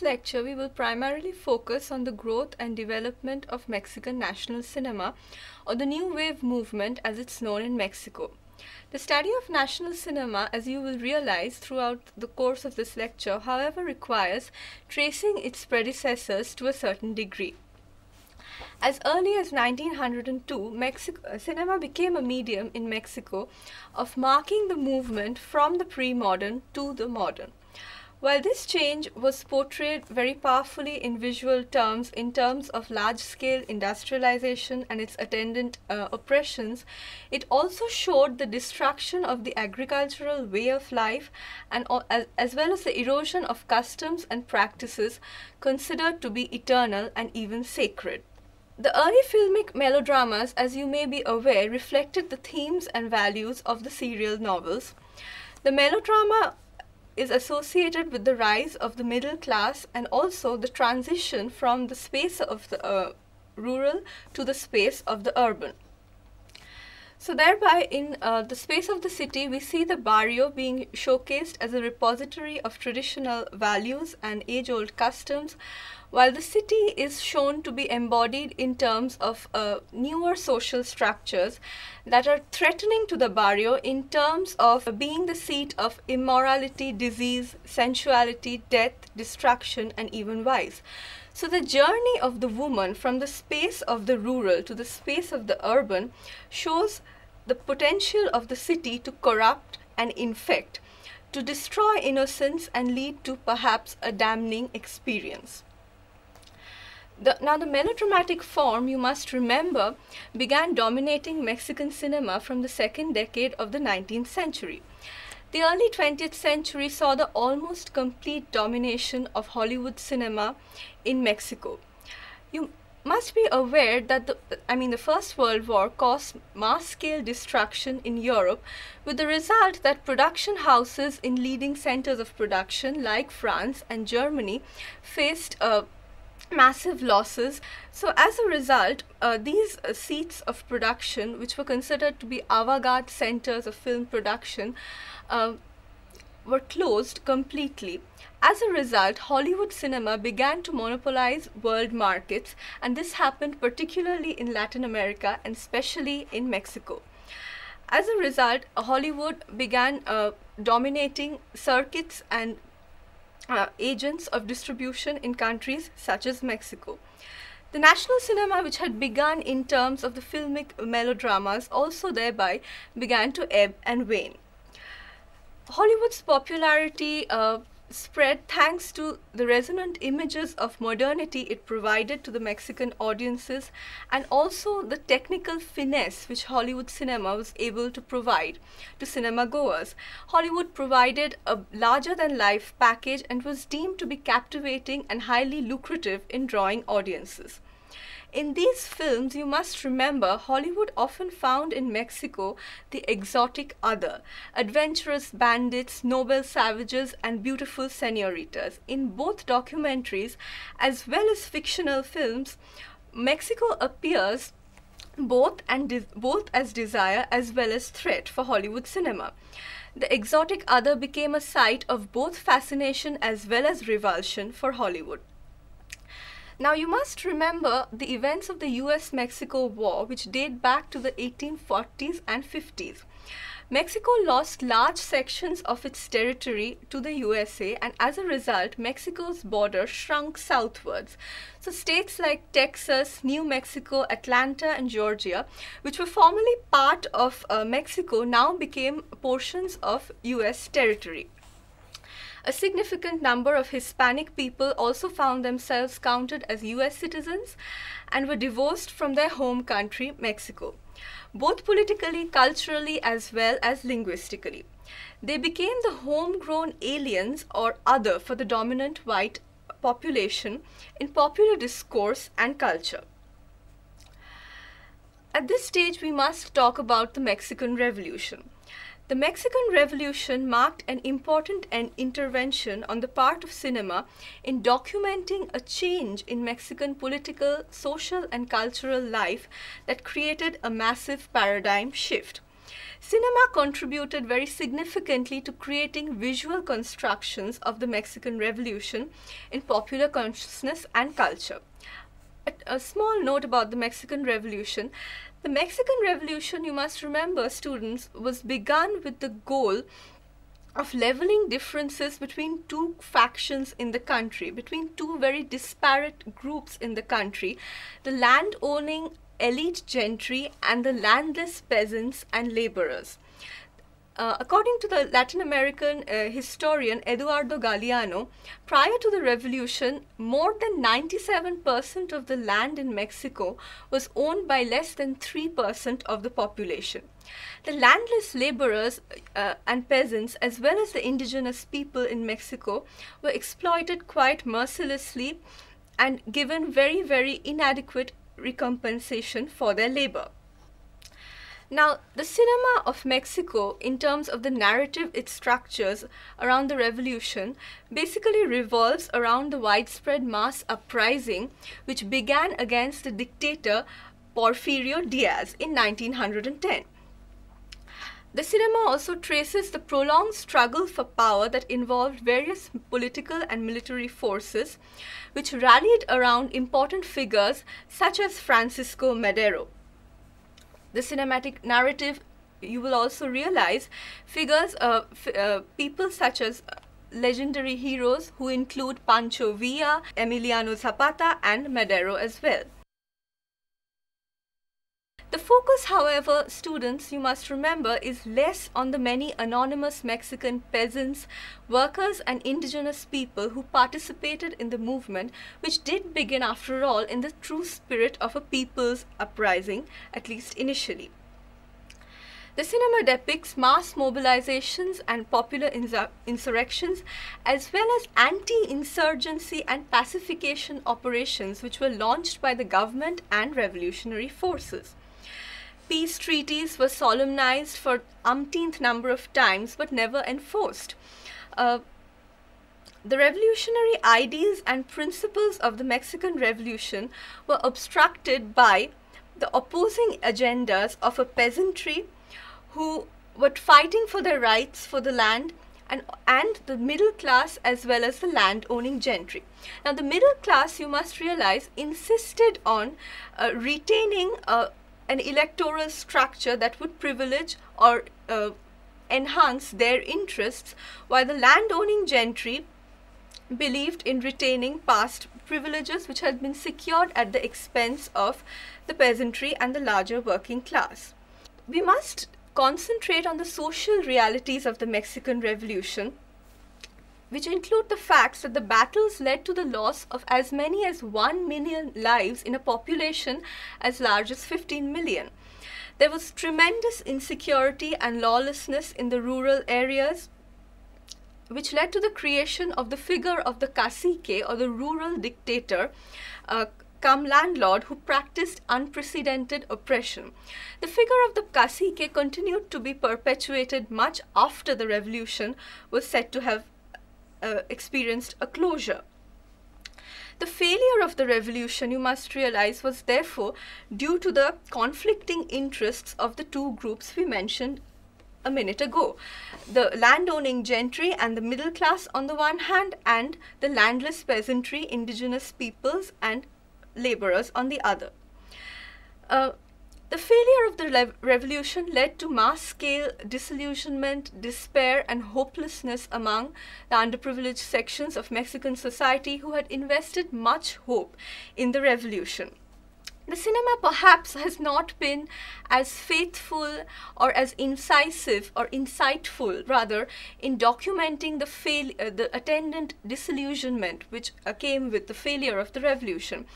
this lecture, we will primarily focus on the growth and development of Mexican national cinema, or the New Wave movement as it's known in Mexico. The study of national cinema, as you will realize throughout the course of this lecture, however, requires tracing its predecessors to a certain degree. As early as 1902, cinema became a medium in Mexico of marking the movement from the pre-modern to the modern. While this change was portrayed very powerfully in visual terms, in terms of large-scale industrialization and its attendant oppressions, it also showed the destruction of the agricultural way of life, and as well as the erosion of customs and practices considered to be eternal and even sacred. The early filmic melodramas, as you may be aware, reflected the themes and values of the serial novels. The melodrama is associated with the rise of the middle class and also the transition from the space of the rural to the space of the urban. So thereby, in the space of the city, we see the barrio being showcased as a repository of traditional values and age-old customs, while the city is shown to be embodied in terms of newer social structures that are threatening to the barrio in terms of being the seat of immorality, disease, sensuality, death, destruction, and even vice. So the journey of the woman from the space of the rural to the space of the urban shows the potential of the city to corrupt and infect, to destroy innocence and lead to perhaps a damning experience. Now the melodramatic form, you must remember, began dominating Mexican cinema from the second decade of the 19th century. The early 20th century saw the almost complete domination of Hollywood cinema in Mexico. You must be aware that the First World War caused mass-scale destruction in Europe, with the result that production houses in leading centers of production like France and Germany faced massive losses. So as a result, these seats of production, which were considered to be avant-garde centers of film production, were closed completely. As a result, Hollywood cinema began to monopolize world markets, and this happened particularly in Latin America and especially in Mexico. As a result, Hollywood began dominating circuits and agents of distribution in countries such as Mexico. The national cinema, which had begun in terms of the filmic melodramas, also thereby began to ebb and wane. Hollywood's popularity spread thanks to the resonant images of modernity it provided to the Mexican audiences, and also the technical finesse which Hollywood cinema was able to provide to cinema goers. Hollywood provided a larger-than-life package and was deemed to be captivating and highly lucrative in drawing audiences. In these films, you must remember, Hollywood often found in Mexico the exotic other, adventurous bandits, noble savages, and beautiful senoritas. In both documentaries as well as fictional films, Mexico appears both as desire as well as threat for Hollywood cinema. The exotic other became a site of both fascination as well as revulsion for Hollywood. Now you must remember the events of the US-Mexico War, which date back to the 1840s and 50s. Mexico lost large sections of its territory to the USA, and as a result, Mexico's border shrunk southwards. So states like Texas, New Mexico, Atlanta, and Georgia, which were formerly part of Mexico, now became portions of US territory. A significant number of Hispanic people also found themselves counted as US citizens and were divorced from their home country, Mexico, both politically, culturally, as well as linguistically. They became the homegrown aliens or other for the dominant white population in popular discourse and culture. At this stage, we must talk about the Mexican Revolution. The Mexican Revolution marked an important intervention on the part of cinema in documenting a change in Mexican political, social, and cultural life that created a massive paradigm shift. Cinema contributed very significantly to creating visual constructions of the Mexican Revolution in popular consciousness and culture. A small note about the Mexican Revolution. The Mexican Revolution, you must remember, students, was begun with the goal of leveling differences between two factions in the country, between two very disparate groups in the country, the land-owning elite gentry and the landless peasants and laborers. According to the Latin American historian Eduardo Galeano, prior to the revolution, more than 97% of the land in Mexico was owned by less than 3% of the population. The landless laborers and peasants, as well as the indigenous people in Mexico, were exploited quite mercilessly and given very, very inadequate recompensation for their labor. Now, the cinema of Mexico, in terms of the narrative it structures around the revolution, basically revolves around the widespread mass uprising which began against the dictator Porfirio Diaz in 1910. The cinema also traces the prolonged struggle for power that involved various political and military forces which rallied around important figures such as Francisco Madero. The cinematic narrative, you will also realize, figures people such as legendary heroes who include Pancho Villa, Emiliano Zapata and Madero as well. The focus, however, students, you must remember, is less on the many anonymous Mexican peasants, workers and indigenous people who participated in the movement, which did begin, after all, in the true spirit of a people's uprising, at least initially. The cinema depicts mass mobilizations and popular insurrections, as well as anti-insurgency and pacification operations which were launched by the government and revolutionary forces. Peace treaties were solemnized for umpteenth number of times but never enforced. The revolutionary ideals and principles of the Mexican Revolution were obstructed by the opposing agendas of a peasantry who were fighting for their rights for the land and the middle class as well as the land-owning gentry. Now, the middle class, you must realize, insisted on retaining an electoral structure that would privilege or enhance their interests, while the land-owning gentry believed in retaining past privileges which had been secured at the expense of the peasantry and the larger working class. We must concentrate on the social realities of the Mexican Revolution, which include the facts that the battles led to the loss of as many as 1 million lives in a population as large as 15 million. There was tremendous insecurity and lawlessness in the rural areas, which led to the creation of the figure of the cacique, or the rural dictator, come landlord, who practiced unprecedented oppression. The figure of the cacique continued to be perpetuated much after the revolution was said to have experienced a closure. The failure of the revolution, you must realize, was therefore due to the conflicting interests of the two groups we mentioned a minute ago. The landowning gentry and the middle class on the one hand, and the landless peasantry, indigenous peoples and laborers on the other. The failure of the revolution led to mass-scale disillusionment, despair and hopelessness among the underprivileged sections of Mexican society who had invested much hope in the revolution. The cinema perhaps has not been as faithful or as incisive or insightful, rather, in documenting the attendant disillusionment which came with the failure of the revolution.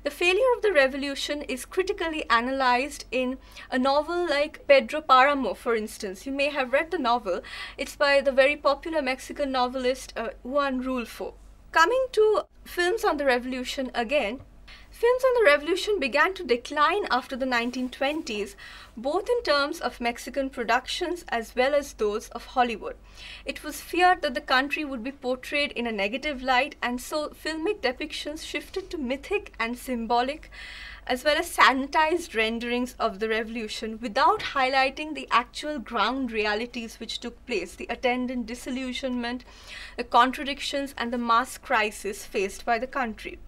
The failure of the revolution is critically analyzed in a novel like Pedro Páramo, for instance. You may have read the novel. It's by the very popular Mexican novelist Juan Rulfo. Coming to films on the revolution again, films on the revolution began to decline after the 1920s, both in terms of Mexican productions as well as those of Hollywood. It was feared that the country would be portrayed in a negative light, and so filmic depictions shifted to mythic and symbolic as well as sanitized renderings of the revolution without highlighting the actual ground realities which took place, the attendant disillusionment, the contradictions, and the mass crisis faced by the country.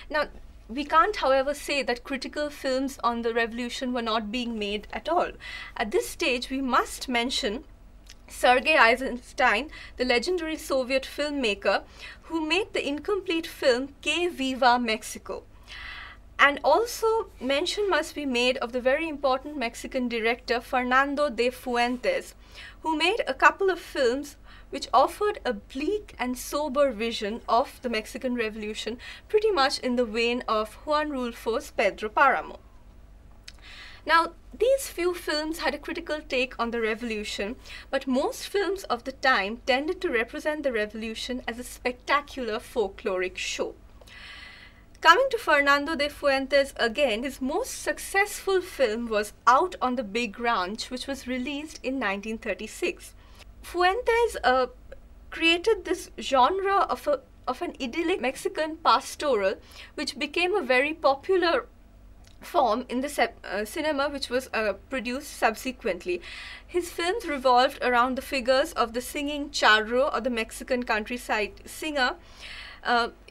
Now, we can't, however, say that critical films on the revolution were not being made at all. At this stage, we must mention Sergei Eisenstein, the legendary Soviet filmmaker, who made the incomplete film Que Viva Mexico. And also mention must be made of the very important Mexican director Fernando de Fuentes, who made a couple of films which offered a bleak and sober vision of the Mexican Revolution, pretty much in the vein of Juan Rulfo's Pedro Páramo. Now, these few films had a critical take on the revolution, but most films of the time tended to represent the revolution as a spectacular folkloric show. Coming to Fernando de Fuentes again, his most successful film was Out on the Big Ranch, which was released in 1936. Fuentes created this genre of an idyllic Mexican pastoral, which became a very popular form in the cinema, which was produced subsequently. His films revolved around the figures of the singing charro, or the Mexican countryside singer.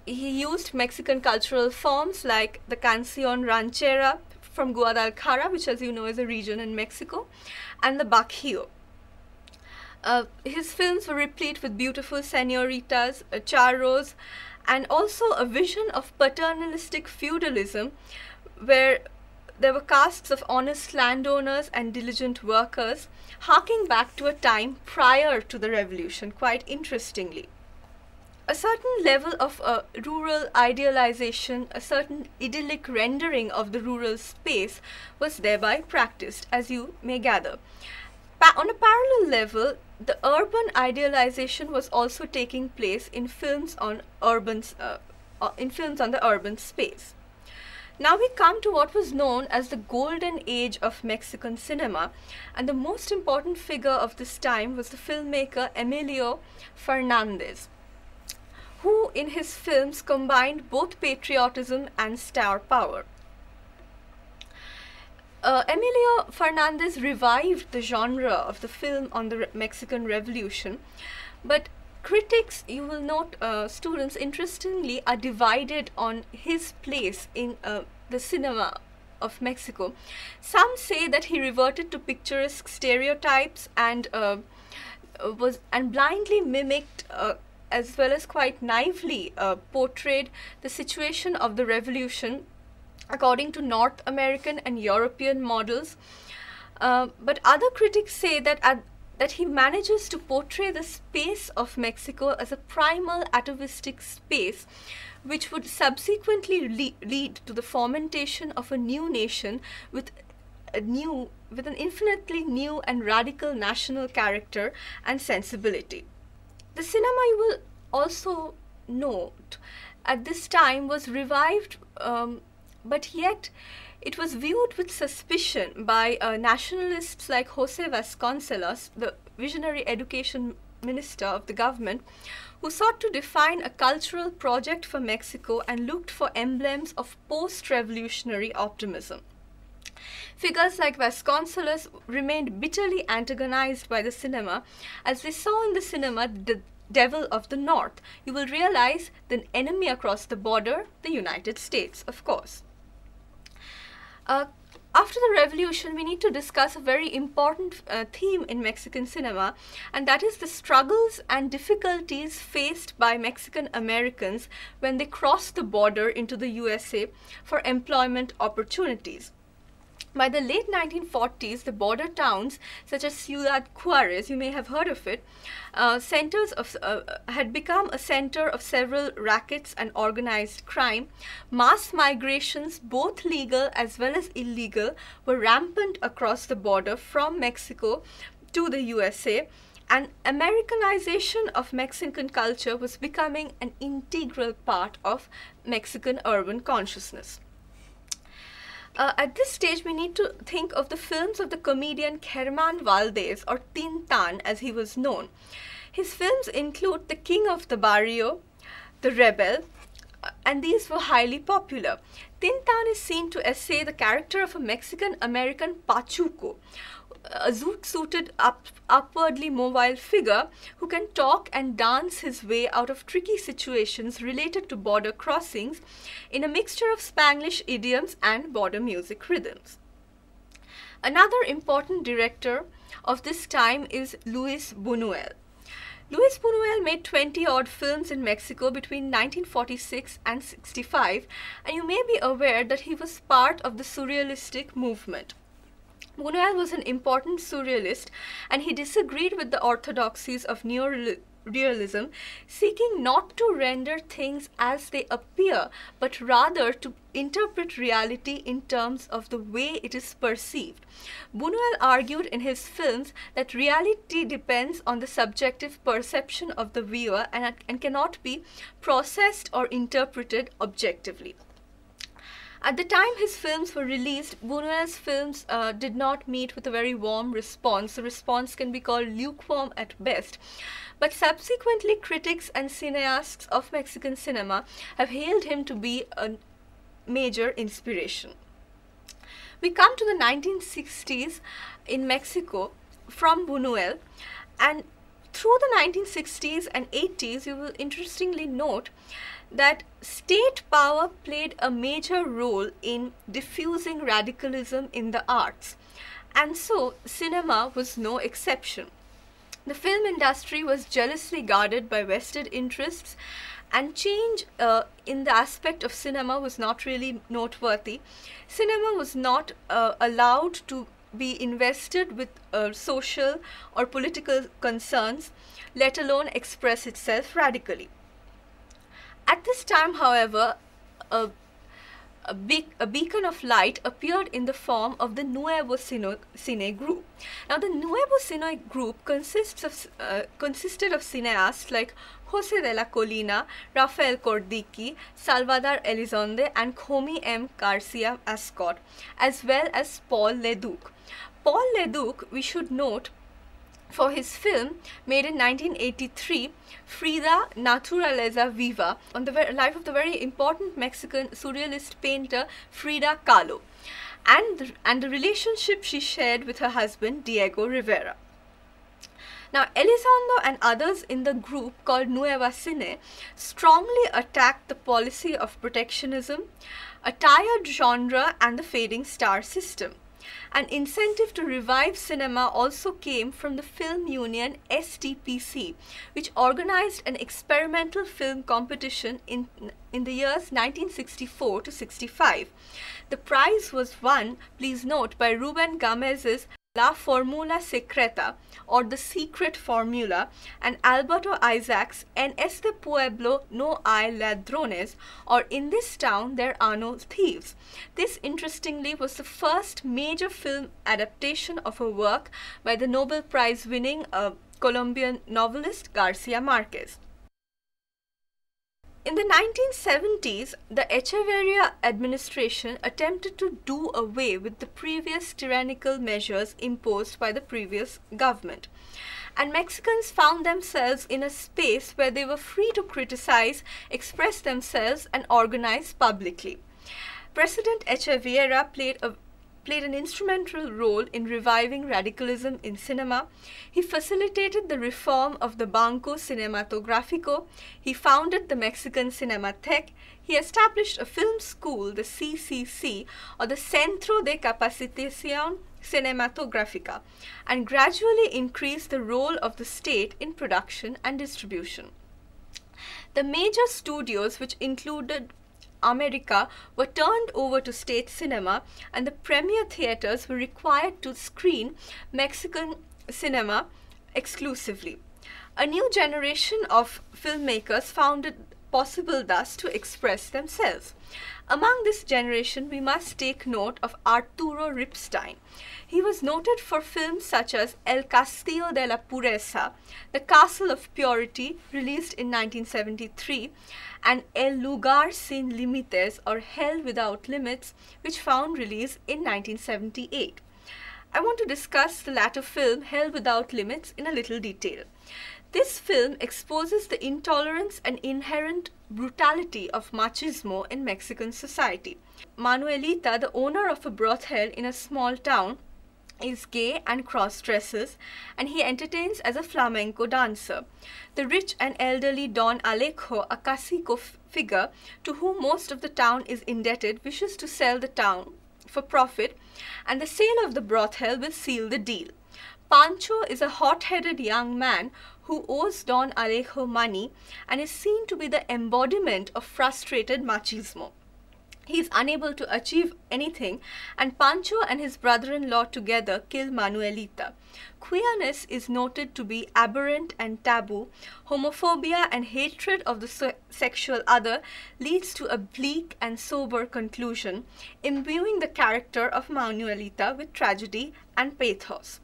He used Mexican cultural forms like the canción ranchera from Guadalajara, which, as you know, is a region in Mexico, and the bajío. His films were replete with beautiful señoritas, charros, and also a vision of paternalistic feudalism, where there were castes of honest landowners and diligent workers, harking back to a time prior to the revolution, quite interestingly. A certain level of rural idealization, a certain idyllic rendering of the rural space was thereby practiced, as you may gather. On a parallel level, the urban idealization was also taking place in films on the urban space. Now we come to what was known as the golden age of Mexican cinema, and the most important figure of this time was the filmmaker Emilio Fernandez, who in his films combined both patriotism and star power. Emilio Fernandez revived the genre of the film on the Mexican Revolution, but critics, you will note, students, interestingly, are divided on his place in the cinema of Mexico. Some say that he reverted to picturesque stereotypes and blindly mimicked, as well as quite naively portrayed the situation of the revolution according to North American and European models. But other critics say that he manages to portray the space of Mexico as a primal atavistic space, which would subsequently lead to the fomentation of a new nation with an infinitely new and radical national character and sensibility. The cinema, you will also note, at this time was revived, but yet it was viewed with suspicion by nationalists like Jose Vasconcelos, the visionary education minister of the government, who sought to define a cultural project for Mexico and looked for emblems of post-revolutionary optimism. Figures like Vasconcelos remained bitterly antagonized by the cinema, as they saw in the cinema the devil of the North. You will realize the enemy across the border, the United States, of course. After the revolution, we need to discuss a very important theme in Mexican cinema, and that is the struggles and difficulties faced by Mexican Americans when they crossed the border into the USA for employment opportunities. By the late 1940s, the border towns such as Ciudad Juarez, you may have heard of it, had become a center of several rackets and organized crime. Mass migrations, both legal as well as illegal, were rampant across the border from Mexico to the USA, and Americanization of Mexican culture was becoming an integral part of Mexican urban consciousness. At this stage, we need to think of the films of the comedian Germán Valdez, or Tintan as he was known. His films include The King of the Barrio, The Rebel, and these were highly popular. Tintan is seen to essay the character of a Mexican-American Pachuco, a zoot-suited, upwardly mobile figure who can talk and dance his way out of tricky situations related to border crossings in a mixture of Spanglish idioms and border music rhythms. Another important director of this time is Luis Buñuel. Luis Buñuel made 20-odd films in Mexico between 1946 and 65, and you may be aware that he was part of the surrealistic movement. Buñuel was an important surrealist, and he disagreed with the orthodoxies of neorealism, seeking not to render things as they appear, but rather to interpret reality in terms of the way it is perceived. Buñuel argued in his films that reality depends on the subjective perception of the viewer and cannot be processed or interpreted objectively. At the time his films were released, Buñuel's films did not meet with a very warm response. The response can be called lukewarm at best. But subsequently, critics and cineasts of Mexican cinema have hailed him to be a major inspiration. We come to the 1960s in Mexico from Buñuel, and through the 1960s and 80s, you will interestingly note that state power played a major role in diffusing radicalism in the arts, and so cinema was no exception. The film industry was jealously guarded by vested interests, and change in the aspect of cinema was not really noteworthy. Cinema was not allowed to be invested with social or political concerns, let alone express itself radically. At this time, however, a beacon of light appeared in the form of the Nuevo Cine group. Now, the Nuevo Cine group consisted of cineasts like José de la Colina, Rafael Cordichi, Salvador Elizondo, and Jomi M. Garcia Ascot, as well as Paul Leduc. Paul Leduc, we should note, for his film made in 1983, Frida Naturaleza Viva, on the life of the very important Mexican surrealist painter Frida Kahlo, and the relationship she shared with her husband Diego Rivera. Now, Elizondo and others in the group called Nueva Cine strongly attacked the policy of protectionism, a tired genre, and the fading star system. An incentive to revive cinema also came from the film union STPC, which organized an experimental film competition in the years 1964 to 65. The prize was won, please note, by Ruben Gamez's La Fórmula Secreta, or The Secret Formula, and Alberto Isaac's En este pueblo no hay ladrones, or In this town there are no thieves. This, interestingly, was the first major film adaptation of a work by the Nobel Prize winning Colombian novelist Garcia Marquez. In the 1970s, the Echeverría administration attempted to do away with the previous tyrannical measures imposed by the previous government, and Mexicans found themselves in a space where they were free to criticize, express themselves, and organize publicly. President Echeverría played an instrumental role in reviving radicalism in cinema. He facilitated the reform of the Banco Cinematográfico. He founded the Mexican Cinematheque. He established a film school, the CCC, or the Centro de Capacitación Cinematográfica, and gradually increased the role of the state in production and distribution. The major studios, which included America, were turned over to state cinema, and the premier theaters were required to screen Mexican cinema exclusively. A new generation of filmmakers found it possible thus to express themselves. Among this generation, we must take note of Arturo Ripstein. He was noted for films such as El Castillo de la Pureza, The Castle of Purity, released in 1973, and El Lugar Sin Límites, or Hell Without Limits, which found release in 1978. I want to discuss the latter film, Hell Without Limits, in a little detail. This film exposes the intolerance and inherent brutality of machismo in Mexican society. Manuelita, the owner of a brothel in a small town, is gay and cross-dresses, and he entertains as a flamenco dancer. The rich and elderly Don Alejo, a cacique figure to whom most of the town is indebted, wishes to sell the town for profit, and the sale of the brothel will seal the deal. Pancho is a hot-headed young man who owes Don Alejo money and is seen to be the embodiment of frustrated machismo. He is unable to achieve anything, and Pancho and his brother-in-law together kill Manuelita. Queerness is noted to be aberrant and taboo. Homophobia and hatred of the sexual other leads to a bleak and sober conclusion, imbuing the character of Manuelita with tragedy and pathos.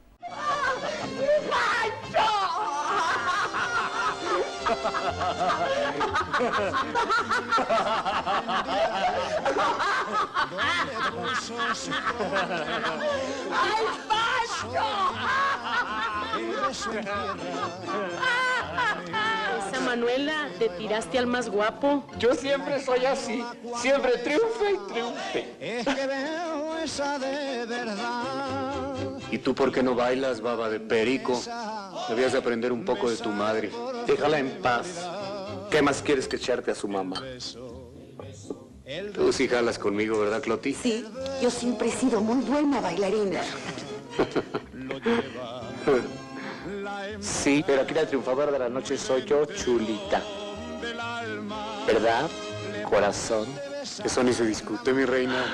Esa Manuela, te tiraste al más guapo. Yo siempre soy así, siempre triunfe y triunfe. Es que veo esa de verdad. ¿Y tú por qué no bailas, baba de perico? Debías de aprender un poco de tu madre. Déjala en paz. ¿Qué más quieres que echarte a su mamá? Tú sí jalas conmigo, ¿verdad, Cloti? Sí, yo siempre he sido muy buena bailarina. Sí, pero aquí la triunfadora de la noche soy yo, Chulita. ¿Verdad, corazón? Eso ni se discute, mi reina.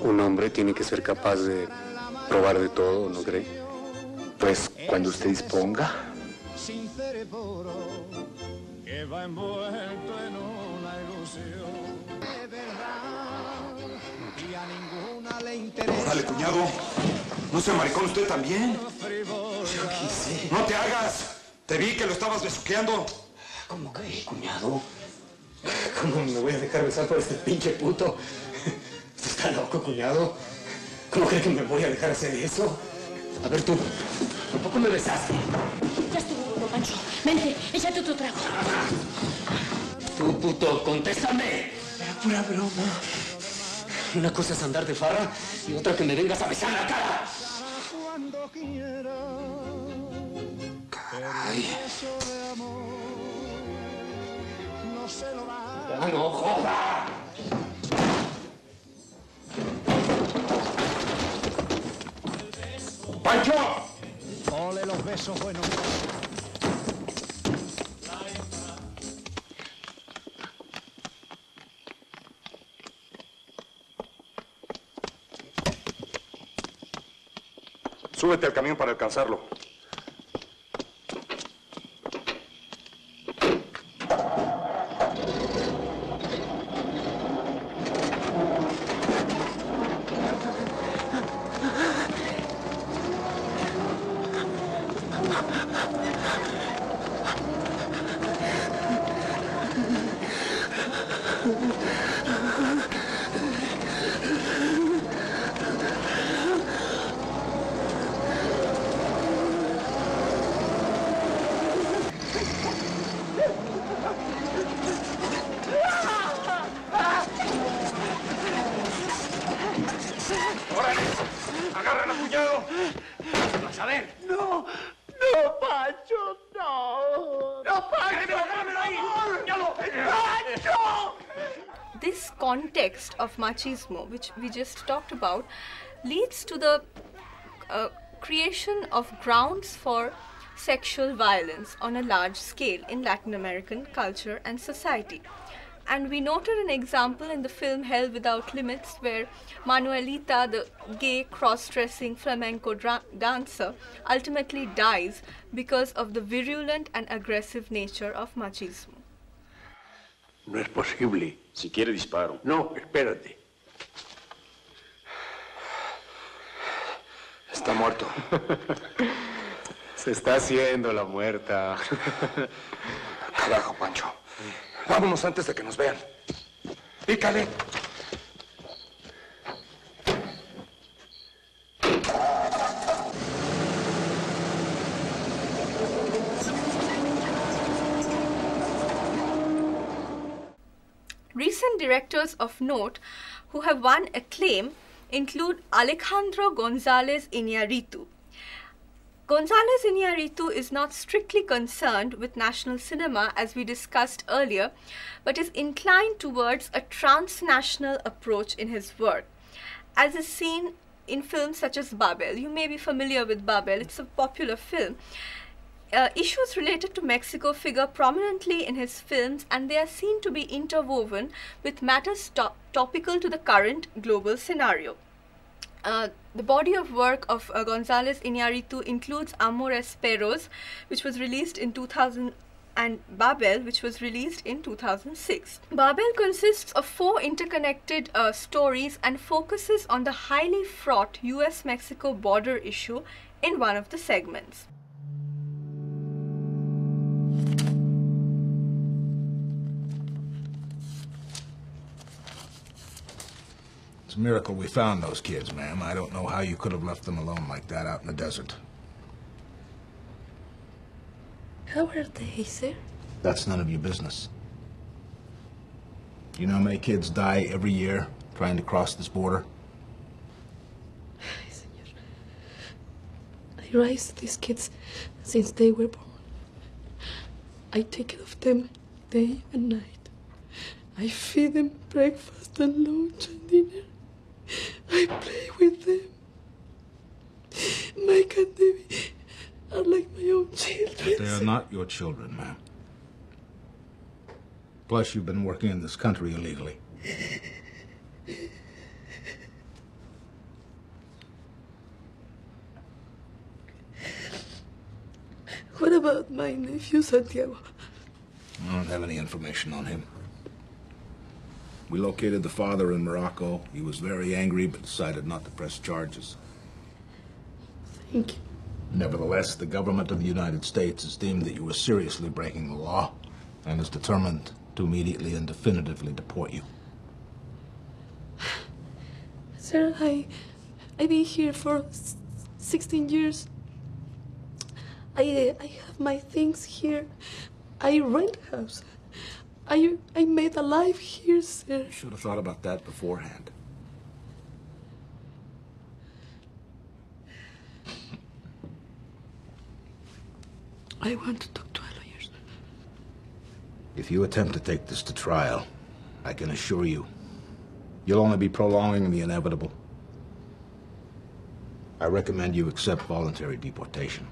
Un hombre tiene que ser capaz de probar de todo, ¿no cree? Pues cuando usted disponga. Órale, cuñado. ¿No se maricón usted también? Yo quise. ¡No te hagas! Te vi que lo estabas besuqueando. ¿Cómo que, cuñado? ¿Cómo me voy a dejar besar por este pinche puto? ¿Usted está loco, cuñado? ¿Cómo cree que me voy a dejar hacer eso? A ver tú, ¿tampoco me besaste? Ya estuvo, don Pancho. Vente, échate otro trago. Tú, puto, contéstame. Era pura broma. Una cosa es andar de farra y otra que me vengas a besar la cara. Caray. ¡Ya no joda! ¡Pancho! Ole los besos buenos. Súbete al camión para alcanzarlo. ¡Órale! ¡Agarran al cuñado! ¡Vas a ver! ¡No! ¡No, Pancho! ¡No! ¡No, Pancho! ¡Agárramelo ahí! ¡Cuñado! ¡Pancho! This context of machismo, which we just talked about, leads to the creation of grounds for sexual violence on a large scale in Latin American culture and society. And we noted an example in the film Hell Without Limits, where Manuelita, the gay cross-dressing flamenco dancer, ultimately dies because of the virulent and aggressive nature of machismo. No es posible. Si quiere, disparo. No, espérate. Está muerto. Se está haciendo la muerta. Carajo, Pancho. Vámonos antes de que nos vean. Pícale. Recent directors of note who have won acclaim include Alejandro González Iñárritu. González Iñárritu is not strictly concerned with national cinema as we discussed earlier, but is inclined towards a transnational approach in his work, as is seen in films such as Babel. You may be familiar with Babel, it's a popular film. Issues related to Mexico figure prominently in his films, and they are seen to be interwoven with matters topical to the current global scenario. The body of work of González Iñárritu includes Amores Perros, which was released in 2000, and Babel, which was released in 2006. Babel consists of 4 interconnected stories and focuses on the highly fraught US-Mexico border issue in one of the segments. It's a miracle we found those kids, ma'am. I don't know how you could have left them alone like that out in the desert. How are they, sir? That's none of your business. You know how many kids die every year trying to cross this border? Senor, I raised these kids since they were born. I take care of them day and night. I feed them breakfast and lunch and dinner. I play with them. My candy are like my own children. But they are not your children, ma'am. Plus, you've been working in this country illegally. What about my nephew, Santiago? I don't have any information on him. We located the father in Morocco. He was very angry, but decided not to press charges. Thank you. Nevertheless, the government of the United States has deemed that you were seriously breaking the law and is determined to immediately and definitively deport you. Sir, I've been here for 16 years. I have my things here. I rent a house. I made a life here, sir. You should have thought about that beforehand. I want to talk to our lawyers. If you attempt to take this to trial, I can assure you, you'll only be prolonging the inevitable. I recommend you accept voluntary deportation.